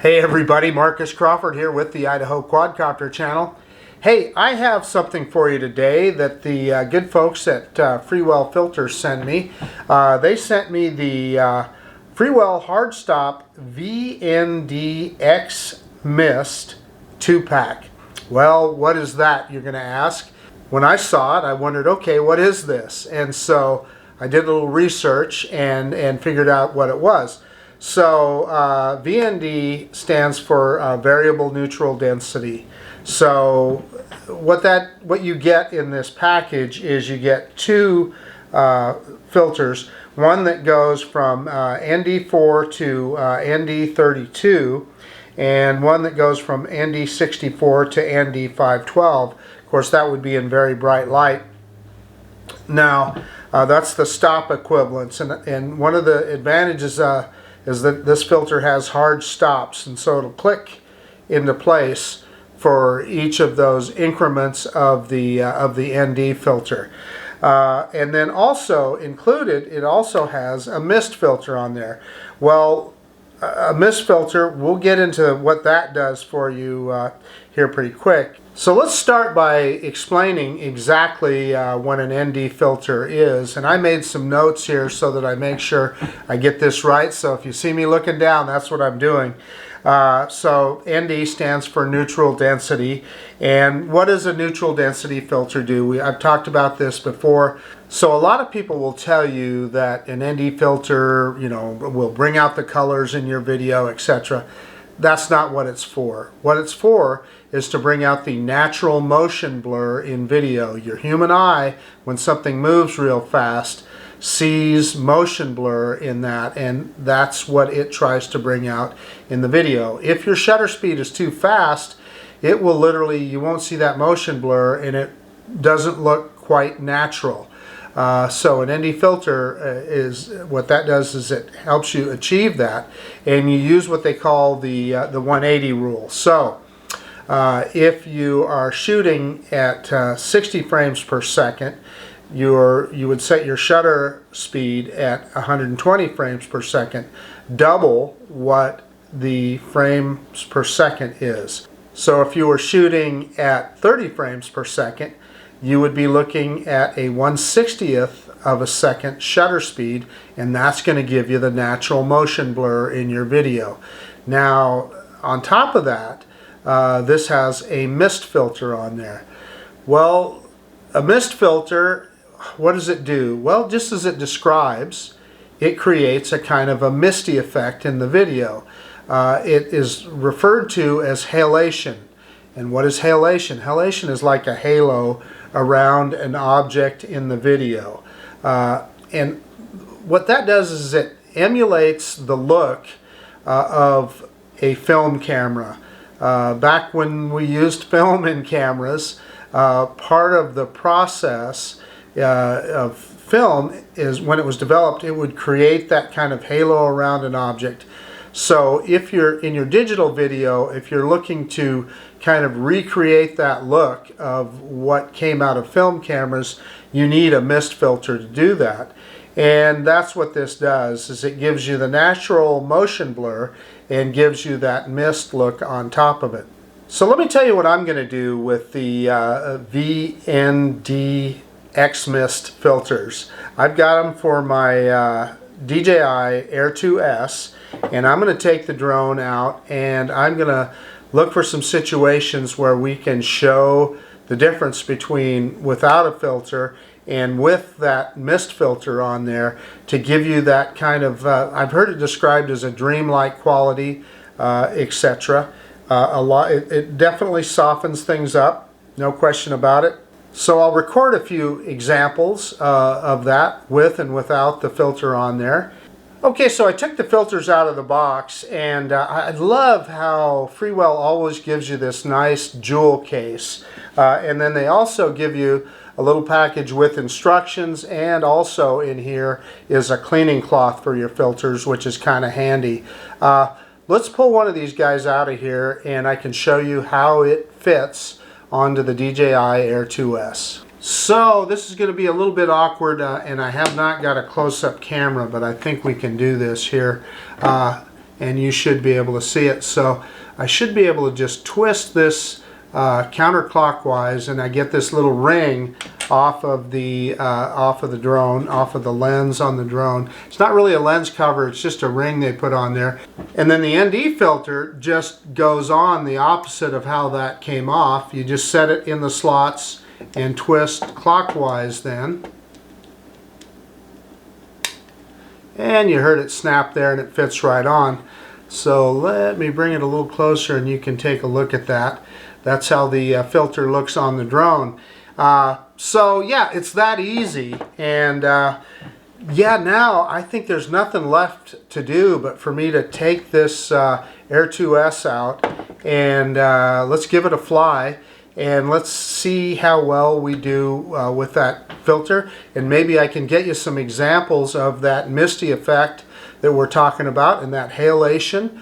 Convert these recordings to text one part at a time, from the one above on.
Hey everybody, Marcus Crawford here with the Idaho Quadcopter channel. Hey, I have something for you today that the good folks at Freewell Filters sent me. They sent me the Freewell Hardstop VNDXMIST 2-pack. Well, what is that, you're going to ask? When I saw it, I wondered, okay, what is this? And so I did a little research and figured out what it was. So VND stands for variable neutral density. So what you get in this package is you get two filters, one that goes from ND4 to ND32, and one that goes from ND64 to ND512. Of course, that would be in very bright light. Now, that's the stop equivalence, and one of the advantages is that this filter has hard stops, and so it'll click into place for each of those increments of the ND filter. And then also included, it also has a mist filter on there. Well, a mist filter, we'll get into what that does for you here pretty quick. So let's start by explaining exactly what an ND filter is. And I made some notes here so that I make sure I get this right. So if you see me looking down, that's what I'm doing. So ND stands for neutral density. And what does a neutral density filter do? I've talked about this before. So a lot of people will tell you that an ND filter, will bring out the colors in your video, etc. That's not what it's for. What it's for is to bring out the natural motion blur in video. Your human eye, when something moves real fast, sees motion blur in that, and that's what it tries to bring out in the video. If your shutter speed is too fast, it will literally, you won't see that motion blur, and it doesn't look quite natural. So an ND filter is, what that does is it helps you achieve that, and you use what they call the 180 rule. So if you are shooting at 60 frames per second, you would set your shutter speed at 120 frames per second, double what the frames per second is. So if you were shooting at 30 frames per second, you would be looking at a 1/60th of a second shutter speed, and that's going to give you the natural motion blur in your video. Now, on top of that, this has a mist filter on there. Well, a mist filter, what does it do? Well, just as it describes, it creates a kind of a misty effect in the video. It is referred to as halation. And what is halation? Halation is like a halo around an object in the video. And what that does is it emulates the look of a film camera. Back when we used film in cameras, part of the process of film is when it was developed, it would create that kind of halo around an object. So if you're in your digital video, if you're looking to kind of recreate that look of what came out of film cameras, you need a mist filter to do that. And that's what this does, is it gives you the natural motion blur and gives you that mist look on top of it. So let me tell you what I'm going to do with the VNDXMIST filters. I've got them for my DJI Air 2S, and I'm going to take the drone out and I'm going to look for some situations where we can show the difference between without a filter and with that mist filter on there to give you that kind of, I've heard it described as a dreamlike quality, etc. It definitely softens things up, no question about it. So I'll record a few examples of that with and without the filter on there. Okay, so I took the filters out of the box, and I love how Freewell always gives you this nice jewel case. And then they also give you a little package with instructions, and also in here is a cleaning cloth for your filters, which is kind of handy. Let's pull one of these guys out of here, and I can show you how it fits onto the DJI Air 2S. So this is going to be a little bit awkward, and I have not got a close-up camera, but I think we can do this here. and you should be able to see it. So I should be able to just twist this counterclockwise, and I get this little ring off of the drone, off of the lens on the drone. It's not really a lens cover, it's just a ring they put on there. And then the ND filter just goes on the opposite of how that came off. You just set it in the slots and twist clockwise then. And you heard it snap there, and it fits right on. So let me bring it a little closer and you can take a look at that. That's how the filter looks on the drone. So yeah, it's that easy. And yeah, now I think there's nothing left to do but for me to take this Air 2S out and let's give it a fly. And let's see how well we do with that filter. And maybe I can get you some examples of that misty effect that we're talking about and that halation.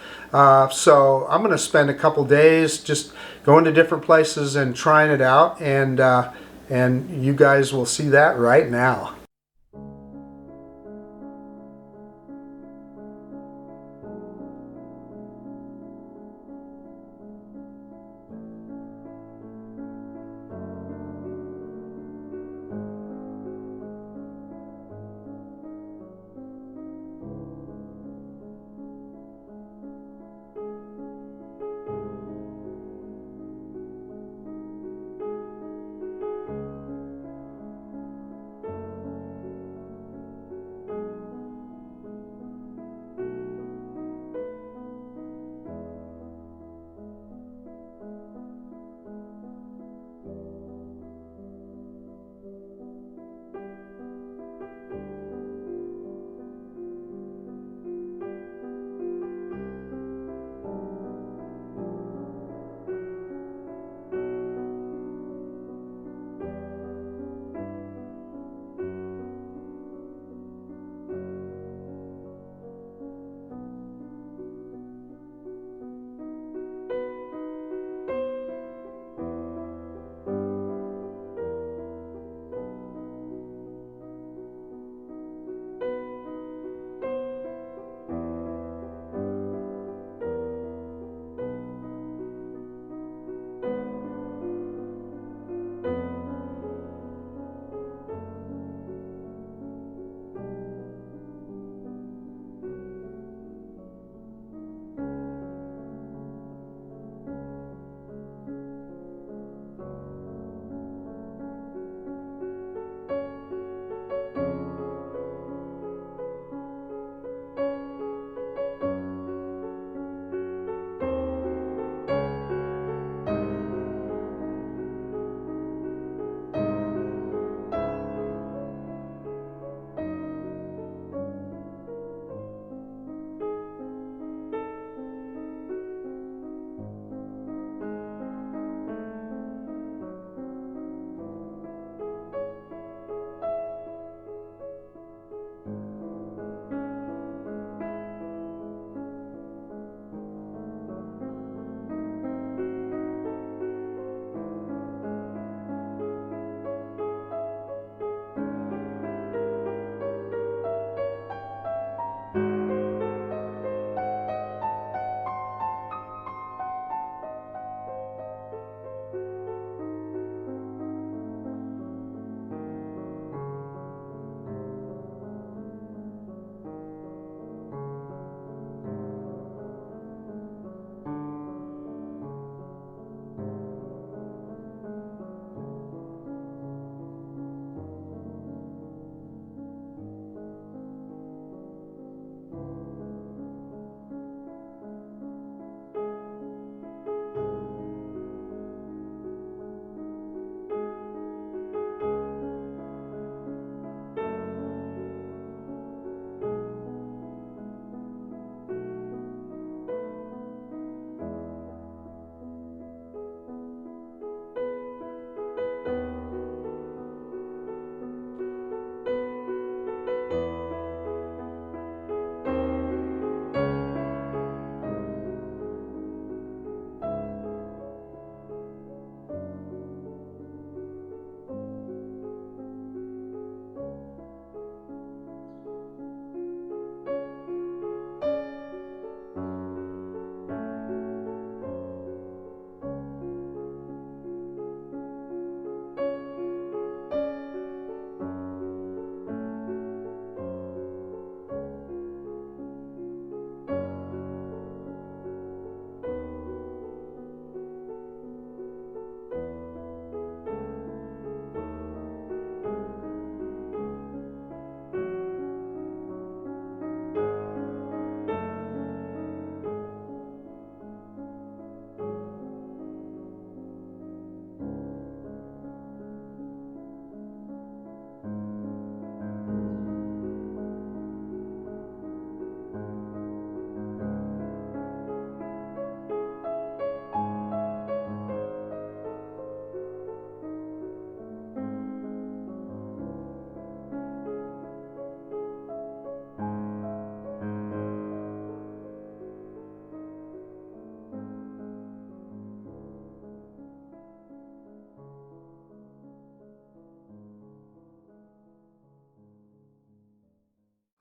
So I'm going to spend a couple days just going to different places and trying it out. And you guys will see that right now.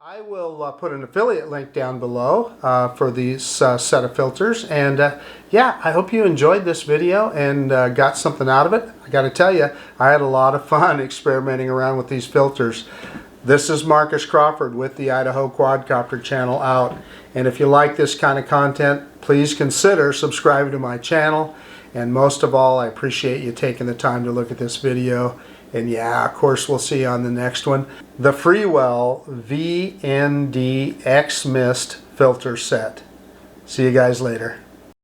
I will put an affiliate link down below for these set of filters, and yeah, I hope you enjoyed this video and got something out of it. I got to tell you, I had a lot of fun experimenting around with these filters. This is Marcus Crawford with the Idaho Quadcopter channel out, and if you like this kind of content, please consider subscribing to my channel, and most of all, I appreciate you taking the time to look at this video. And yeah, of course, we'll see you on the next one. The Freewell VNDXMIST filter set. See you guys later.